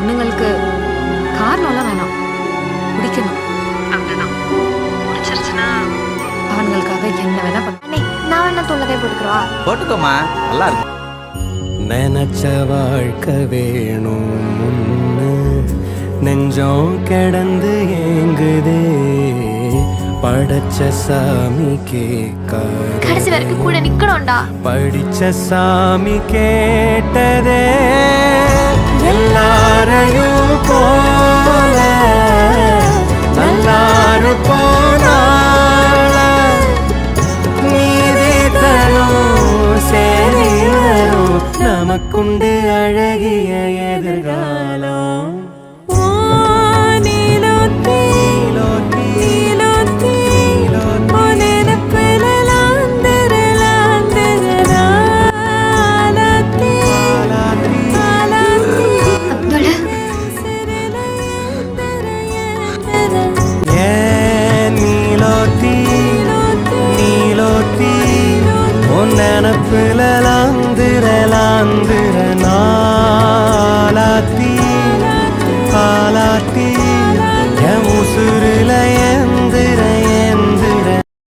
பொண்ணுங்களுக்கு காரணம்லாம் வேணாம், பிடிக்கணும். அவ்வளவுதான். பிடிச்சிருச்சுன்னா அவனுங்களுக்காக என்ன வேணா பண்ண. நான் வேணா தொல்லை போட்டுக்கிறவா? போட்டுக்கோமா, நல்லா இருக்கும். நினைச்ச வாழ்க்கை வேணும் முன்னு நெஞ்சம் கிடந்து ஏங்குதே படைச்ச சாமி கடைசி வரைக்கும் கூட நிக்கணும்டா. படிச்ச சாமி கேட்டதே எல்லாரையும் போல நல்லாரு போனால நீதி தரும் சரி வரும் நமக்குண்டு அழகிய எதிர்காலம். நினப்புல லாந்திர லாந்திர நாளாத்தி ஆலாத்தி